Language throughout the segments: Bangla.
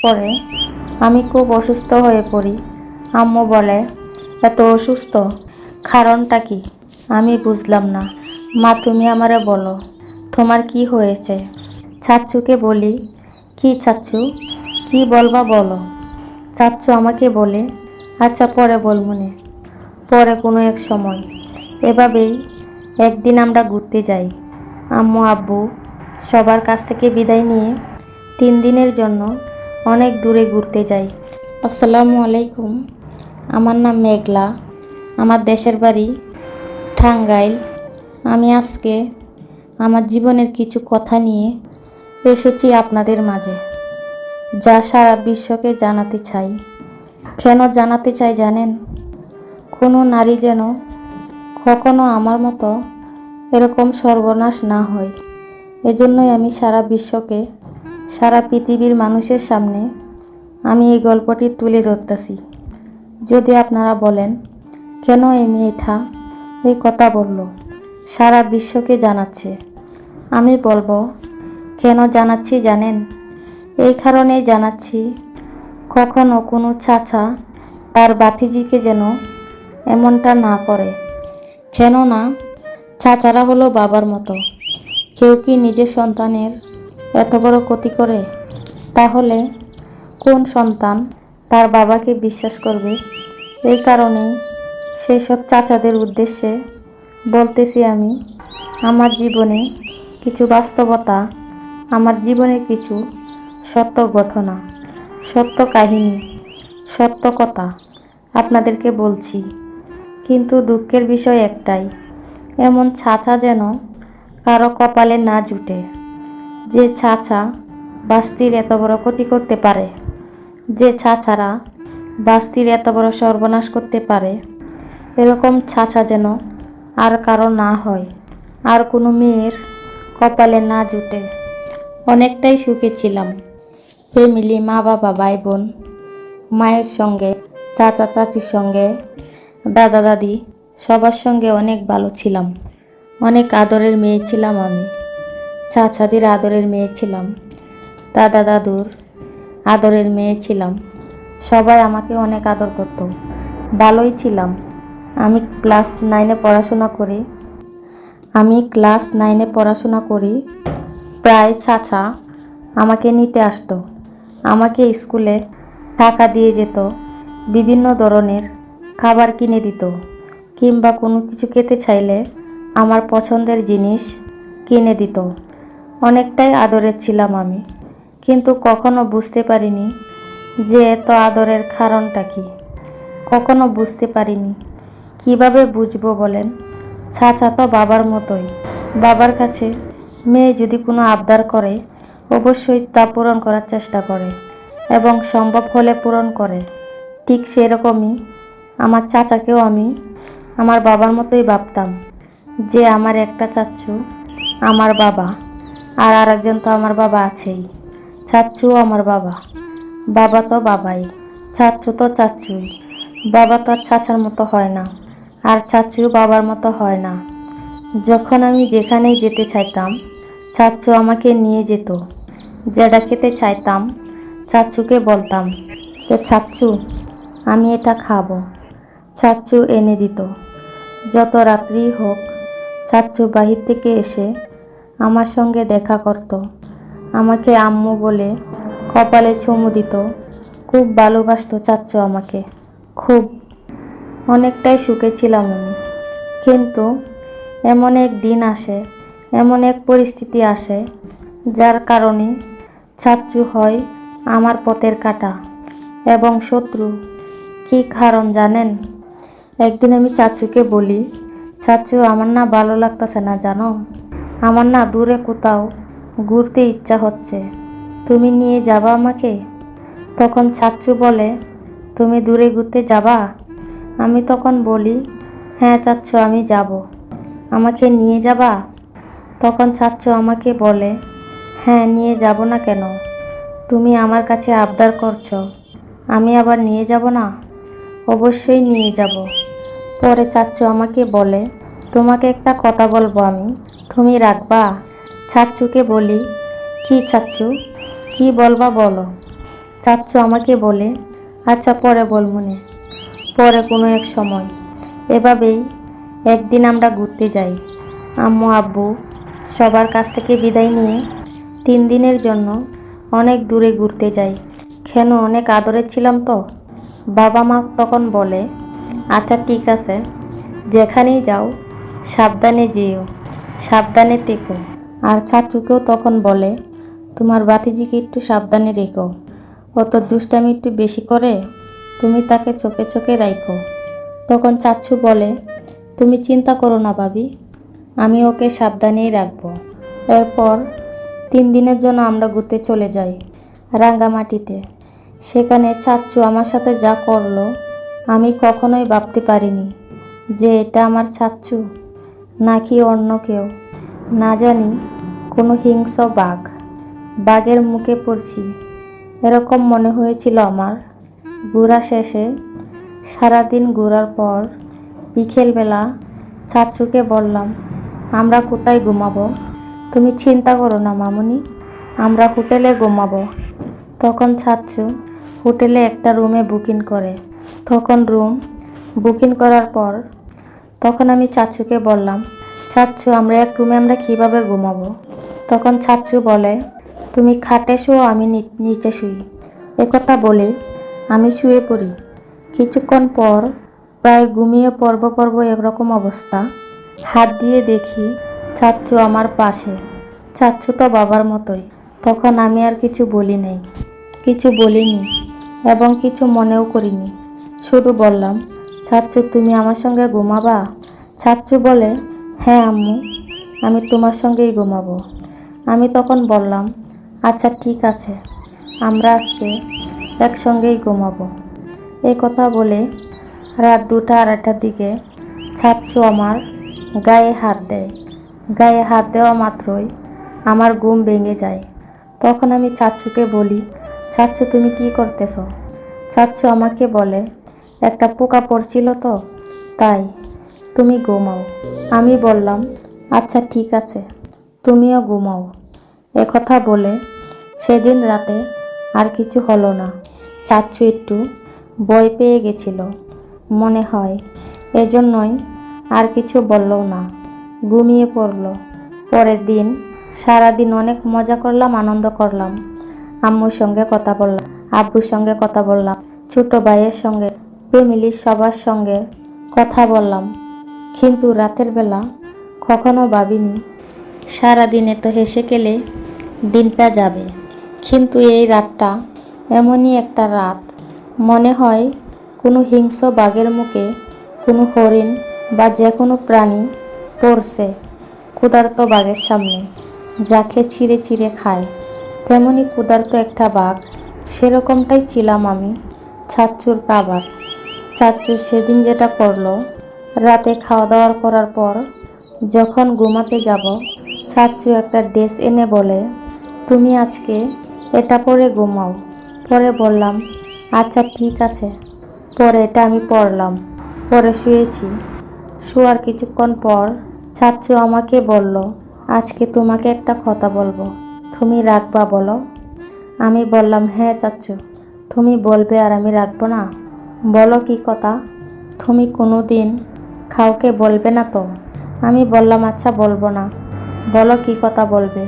পরে আমি খুব অসুস্থ হয়ে পড়ি। আম্মু বলে, এত অসুস্থ, কারণটা কি? আমি বুঝলাম না। মা, তুমি আমারে বলো, তোমার কি হয়েছে? চাচ্চুকে বলি, কি চাচ্চু, কি বলবা বলো। চাচ্চু আমাকে বলে, আচ্ছা পরে বলমুনে, পরে কোনো এক সময়। এভাবেই একদিন আমরা ঘুরতে যাই। আম্মু আব্বু সবার কাছ থেকে বিদায় নিয়ে 3 দিনের জন্য অনেক দূরে ঘুরতে যাই। আসসালামু আলাইকুম। আমার নাম মেঘলা। আমার দেশের বাড়ি টাঙ্গাইল। আমি আজকে আমার জীবনের কিছু কথা নিয়ে এসেছি আপনাদের মাঝে, যা সারা বিশ্বকে জানাতে চাই। কেন জানাতে চাই জানেন? কোনো নারী যেন কখনো আমার মতো এরকম সর্বনাশ না হয়। এজন্যই আমি সারা বিশ্বকে, সারা পৃথিবীর মানুষের সামনে আমি এই গল্পটি তুলে ধরতেছি। যদি আপনারা বলেন, কেন এই মেয়েটা এই কথা বলল, সারা বিশ্বকে জানাচ্ছে, আমি বলবো, কেন জানাচ্ছি জানেন? এই কারণেই জানাচ্ছি, কখনো কোনো চাচা তার ভাতিজিকে যেন এমনটা না করে। কেননা চাচারা হলো বাবার মতো। কেউ কি নিজের সন্তানের এত বড় ক্ষতি করে? তাহলে কোন সন্তান তার বাবাকে বিশ্বাস করবে? এই কারণেই সেই সব চাচাদের উদ্দেশ্যে বলতেছি আমি আমার জীবনে কিছু বাস্তবতা, আমার জীবনে কিছু সত্য ঘটনা, সত্য কাহিনী, সত্য কথা আপনাদেরকে বলছি। কিন্তু দুঃখের বিষয় একটাই, এমন চাচা যেন কারো কপালে না জুটে, যে চাচা বাস্তির এত বড় ক্ষতি করতে পারে, যে চাচারা বাস্তির এত বড় সর্বনাশ করতে পারে। এরকম চাচা যেন আর কারো না হয়, আর কোনো মেয়ের কপালে না জুটে। অনেকটাই সুখে ছিলাম। ফ্যামিলি, মা বাবা ভাই বোন, মায়ের সঙ্গে, চাচা চাচির সঙ্গে, দাদা দাদি, সবার সঙ্গে অনেক ভালো ছিলাম। অনেক আদরের মেয়ে ছিলাম আমি। চাচাদের আদরের মেয়ে ছিলাম, দাদা দাদুর আদরের মেয়ে ছিলাম। সবাই আমাকে অনেক আদর করত। ভালোই ছিলাম। আমি ক্লাস 9-এ পড়াশোনা করি। প্রায় চাচা আমাকে নিতে আসতো। আমাকে স্কুলে টাকা দিয়ে যেত, বিভিন্ন ধরনের খাবার কিনে দিত, কিংবা কোনো কিছু খেতে চাইলে আমার পছন্দের জিনিস কিনে দিত। অনেকটাই আদরের ছিলাম আমি। কিন্তু কখনো বুঝতে পারিনি যে এত আদরের কারণটা কি। কখনো বুঝতে পারিনি। কিভাবে বুঝবো বলেন? চাচা তো বাবার মতোই। বাবার কাছে মেয়ে যদি কোনো আবদার করে, অবশ্যই তা পূরণ করার চেষ্টা করে এবং সম্ভব হলে পূরণ করে। ঠিক সেরকমই আমার চাচাকেও আমি আমার বাবার মতোই ভাবতাম, যে আমার একটা চাচ্চু আমার বাবা, আর আরেকজন তো আমার বাবা আছেই। চাচ্চুও আমার বাবা। বাবা তো বাবাই, চাচ্চু তো চাচ্চুই। বাবা তো আর চাচার মতো হয় না, আর চাচ্চু বাবার মতো হয় না। যখন আমি যেখানেই যেতে চাইতাম, চাচ্চু আমাকে নিয়ে যেত। যেটা খেতে চাইতাম, চাচ্চুকে বলতাম যে চাচ্চু আমি এটা খাবো। চাচ্চু এনে দিত। যত রাত্রি হোক, চাচ্চু বাহির থেকে এসে আমার সঙ্গে দেখা করত। আমাকে আম্মু বলে কপালে চুমু দিত। খুব ভালোবাসতো চাচ্চু আমাকে, খুব। অনেকটাই সুখে ছিলাম আমি। কিন্তু এমন এক দিন আসে, এমন এক পরিস্থিতি আসে, যার কারণে চাচ্চু হয় আমার পথের কাঁটা এবং শত্রু। কি কারণ জানেন? একদিন আমি চাচ্চুকে বলি, চাচ্চু আমার না ভালো লাগতেছে না জানো, আমার না দূরে কোথাও ঘুরতে ইচ্ছা হচ্ছে, তুমি নিয়ে যাবা আমাকে? তখন চাচ্চু বলে, তুমি দূরে ঘুরতে যাবা? আমি তখন বলি, হ্যাঁ চাচ্চু আমি যাব, আমাকে নিয়ে যাবা? তখন চাচ্চু আমাকে বলে, হ্যাঁ নিয়ে যাব না কেন, তুমি আমার কাছে আবদার করছো, আমি আবার নিয়ে যাব না? অবশ্যই নিয়ে যাব। পরে চাচ্চু আমাকে বলে, তোমাকে একটা কথা বলবো আমি, তুমি রাখবা? চাচ্চুকে বলি, কি চাচ্চু, কি বলবা বলো। চাচ্চু আমাকে বলে, আচ্ছা পরে বল মনে, পরে কোনো এক সময়। এভাবেই একদিন আমরা ঘুরতে যাই। আম্মু আব্বু সবার কাছ থেকে বিদায় নিয়ে 3 দিনের জন্য অনেক দূরে ঘুরতে যাই। কেন, অনেক আদরের ছিলাম তো। বাবা মা তখন বলে, আচ্ছা ঠিক আছে, যেখানেই যাও সাবধানে যেও, সাবধানে থেকো। আর চাচুকেও তখন বলে, তোমার ভাতিজিকে একটু সাবধানে রেখো, অত দুষ্টামি একটু বেশি করে, তুমি তাকে চোখে চোখে রাখো। তখন চাচু বলে, তুমি চিন্তা করো না ভাবি, আমি ওকে সাবধানেই রাখবো। এরপর 3 দিনের জন্য আমরা ঘুরতে চলে যাই রাঙ্গামাটিতে। সেখানে চাচ্চু আমার সাথে যা করলো আমি কখনোই ভাবতে পারিনি যে এটা আমার চাচ্চু নাকি অন্য কেউ। না জানি কোনো হিংস্র বাঘের মুখে পড়ছি, এরকম মনে হয়েছিল আমার। ঘোরা শেষে সারাদিন ঘোরার পর বিকেলবেলা চাচ্চুকে বললাম, আমরা কোথায় ঘুমাবো? তুমি চিন্তা করো না মামুনি, আমরা হোটেলে ঘুমাবো। তখন চাচ্চু হোটেলে একটা রুমে বুকিং করে। তখন রুম বুকিং করার পর তখন আমি চাচ্চুকে বললাম, চাচ্চু আমরা এক রুমে আমরা কিভাবে ঘুমাবো? তখন চাচ্চু বলে, তুমি খাটে শো, আমি নিচে শুই। একথা বলে আমি শুয়ে পড়ি। কিছুক্ষণ পর প্রায় ঘুমিয়ে পর্ব একরকম অবস্থা। হাত দিয়ে দেখি চাচ্চু আমার পাশে। চাচ্চু তো বাবার মতোই। তখন আমি আর কিছু বলি নাই, কিছু বলিনি এবং কিছু মনেও করিনি। শুধু বললাম, চাচ্চু তুমি আমার সঙ্গে ঘুমাবা? চাচ্চু বলে, হ্যাঁ আম্মু, আমি তোমার সঙ্গেই ঘুমাবো। আমি তখন বললাম, আচ্ছা ঠিক আছে, আমরা আজকে একসঙ্গেই ঘুমাবো। এই কথা বলে রাত 2টা 2:30টার দিকে চাচ্চু আমার গায়ে হাত দেয়। গায়ে হাত দেওয়া মাত্রই আমার ঘুম ভেঙে যায়। তখন আমি চাচ্চুকে বলি, চাচ্চু তুমি কি করতেছ? চাচ্চু আমাকে বলে, একটা পোকা পড়ছিল তো তাই, তুমি ঘুমাও। আমি বললাম, আচ্ছা ঠিক আছে, তুমিও ঘুমাও। একথা বলে সেদিন রাতে আর কিছু হলো না। চাচ্চু একটু ভয় পেয়ে গেছিল মনে হয়, এজন্যই আর কিছু বলল না, ঘুমিয়ে পড়ল। পরের দিন সারাদিন অনেক মজা করলাম, আনন্দ করলাম। আম্মুর সঙ্গে কথা বললাম, আব্বুর সঙ্গে কথা বললাম, ছোট ভাইয়ের সঙ্গে, ফ্যামিলির সবার সঙ্গে কথা বললাম। কিন্তু রাতের বেলা কখনো ভাবিনি সারাদিন এত হেসে খেলে দিনটা যাবে। কিন্তু এই রাতটা এমনই একটা রাত, মনে হয় কোনো হিংস্র বাঘের মুখে কোনো হরিণ বা যে কোনো প্রাণী পড়ছে ক্ষুধার্ত বাঘের সামনে, যাকে ছিঁড়ে ছিঁড়ে খায়। তেমনি ক্ষুধার্ত একটা বাঘ, সেরকমটাই ছিলাম আমি চাচ্চুর খাবার। চাচ্চু সেদিন যেটা করলো, রাতে খাওয়া দাওয়া করার পর যখন ঘুমাতে যাব, চাচ্চু একটা ড্রেস এনে বলে, তুমি আজকে এটা পরে ঘুমাও। পরে বললাম, আচ্ছা ঠিক আছে। পরে এটা আমি পরলাম, পরে শুয়েছি। শোয়ার কিছুক্ষণ পর চাচ্চু আমাকে বলল, আজকে তোমাকে একটা কথা বলবো, তুমি রাখবা বলো? আমি বললাম, হ্যাঁ চাচ্চু, তুমি বলবে আর আমি রাখবো না? বলো কি কথা? তুমি কোনো দিন কাউকে বলবে না তো? আমি বললাম, আচ্ছা বলবো না, বলো কি কথা বলবে?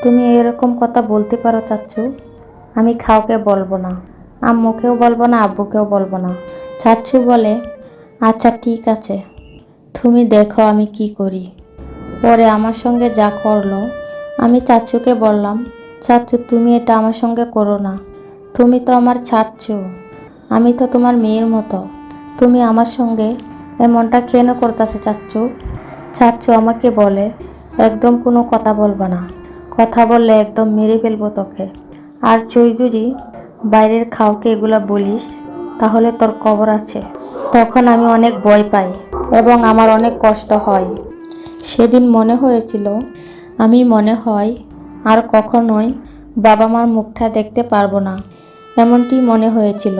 তুমি এরকম কথা বলতে পারো চাচ্চু? আমি কাউকে বলবো না, আম্মুকেও বলবো না, আব্বুকেও বলবো না। চাচ্চু বলে, আচ্ছা ঠিক আছে, তুমি দেখো আমি কি করি। পরে আমার সঙ্গে যা করলো, আমি চাচ্চুকে বললাম, চাচ্চু তুমি এটা আমার সঙ্গে করো না, তুমি তো আমার চাচ্চু, আমি তো তোমার মেয়ের মতো, তুমি আমার সঙ্গে এমনটা কেন করতেছে চাচ্চু? চাচ্চু আমাকে বলে, একদম কোনো কথা বলবো না, কথা বললে একদম মেরে ফেলবো তোকে। আর যদি বাইরের কাউকে এগুলা বলিস তাহলে তোর খবর আছে। তখন আমি অনেক ভয় পাই এবং আমার অনেক কষ্ট হয়। সেদিন মনে হয়েছিল আমি মনে হয় আর কখনোই বাবা মার মুখটা দেখতে পারবো না, এমনটি মনে হয়েছিল।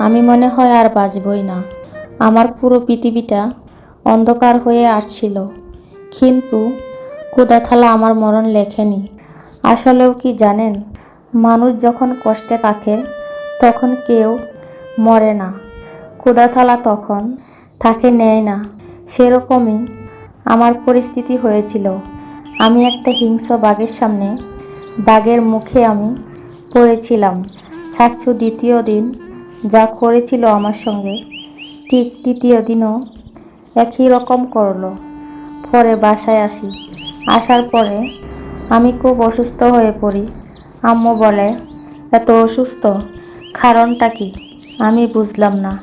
আমি মনে হয় আর বাঁচবই না, আমার পুরো পৃথিবীটা অন্ধকার হয়ে আসছিল। কিন্তু খোদা থালা আমার মরণ লেখেনি। আসলেও কি জানেন, মানুষ যখন কষ্টে থাকে তখন কেউ মরে না, ক্ষুধাথালা তখন তাকে নেয় না। সেরকমই আমার পরিস্থিতি হয়েছিল। আমি একটা হিংস্র বাঘের সামনে, বাঘের মুখে আমি পড়েছিলাম। চাচ্চু দ্বিতীয় দিন যা করেছিল আমার সঙ্গে, ঠিক তৃতীয় দিনও একই রকম করলো। পরে বাসায় আসি, আসার পরে আমি খুব অসুস্থ হয়ে পড়ি। আম্মু বলে, এত অসুস্থ, কারণটা কি? আমি বুঝলাম না।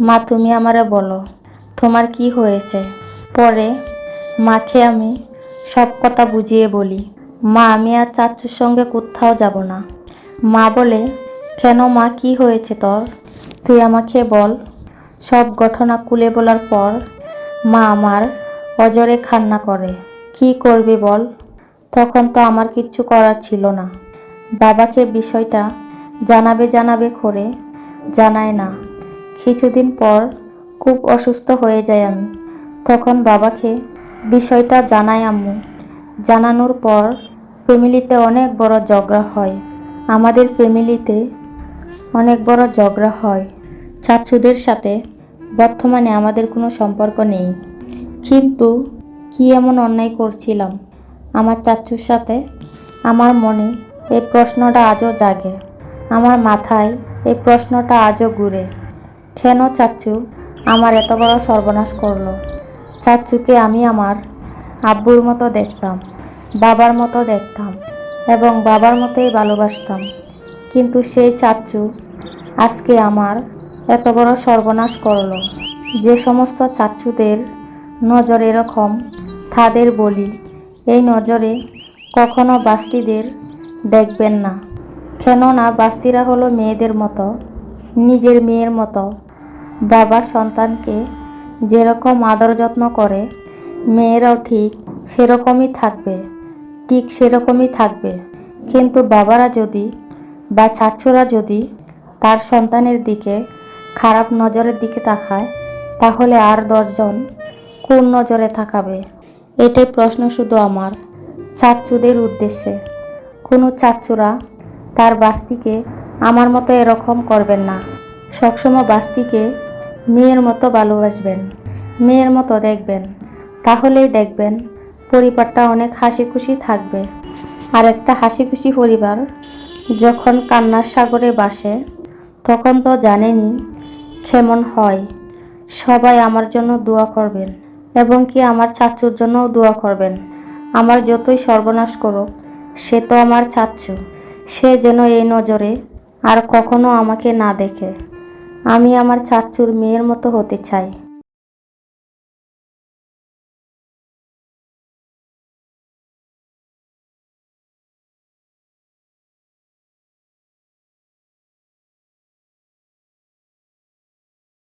মা, তুমি আমারে বলো, তোমার কি হয়েছে? পরে মাকে আমি সব কথা বুঝিয়ে বলি। মা, আমি আর চাচ্চুর সঙ্গে কোথাও যাব না। মা বলে, কেন মা, কি হয়েছে তোর? তুই আমাকে বল। সব ঘটনা খুলে বলার পর মা আমার অজরে কান্না করে। কি করবি বল? তখন তো আমার কিচ্ছু করার ছিল না। বাবাকে বিষয়টা জানাবে করে জানায় না। কিছুদিন পর খুব অসুস্থ হয়ে যায় আমি। তখন বাবাকে বিষয়টা জানাই আম্মু। জানানোর পর ফ্যামিলিতে অনেক বড় ঝগড়া হয়। আমাদের ফ্যামিলিতে অনেক বড় ঝগড়া হয়। চাচুদের সাথে বর্তমানে আমাদের কোনো সম্পর্ক নেই। কিন্তু কি এমন অন্যায় করছিলাম আমার চাচুর সাথে? আমার মনে এই প্রশ্নটা আজও জাগে। আমার মাথায় এই প্রশ্নটা আজও ঘুরে। কেন চাচু আমার এত বড় সর্বনাশ করলো? চাচুকে আমি আমার আব্বুর মতো দেখতাম, বাবার মতো দেখতাম এবং বাবার মতোই ভালোবাসতাম। কিন্তু সেই চাচু আজকে আমার এত বড় সর্বনাশ করলো। যে সমস্ত চাচুদের নজর এরকম, তাদের বলি, এই নজরে কখনো বাস্তিদের দেখবেন না। কেননা বাস্তিরা হলো মেয়েদের মতো, নিজের মেয়ের মতো। বাবা সন্তানকে যেরকম আদর যত্ন করে, মেয়েরাও ঠিক সেরকমই থাকবে, ঠিক সেরকমই থাকবে। কিন্তু বাবারা যদি বা চাচুরা যদি তার সন্তানের দিকে খারাপ নজরের দিকে তাকায়, তাহলে আর 10 জন কোন নজরে তাকাবে? এটাই প্রশ্ন শুধু আমার চাচুদের উদ্দেশ্যে। কোনো চাচুরা তার বাস্তিকে আমার মতো এরকম করবেন না। সবসময় বাস্তিকে মেয়ের মতো ভালোবাসবেন, মেয়ের মতো দেখবেন। তাহলেই দেখবেন পরিবারটা অনেক হাসি খুশি থাকবে। আর একটা হাসি খুশি পরিবার যখন কান্নার সাগরে ভাসে, তখন তো জানেনই কেমন হয়। সবাই আমার জন্য দোয়া করবেন এবং কি আমার চাচুর জন্যও দোয়া করবেন। আমার যতই সর্বনাশ করুক, সে তো আমার চাচু। সে যেন এই নজরে আর কখনো আমাকে না দেখে। আমি আমার চাচুর মেয়ের মতো হতে চাই।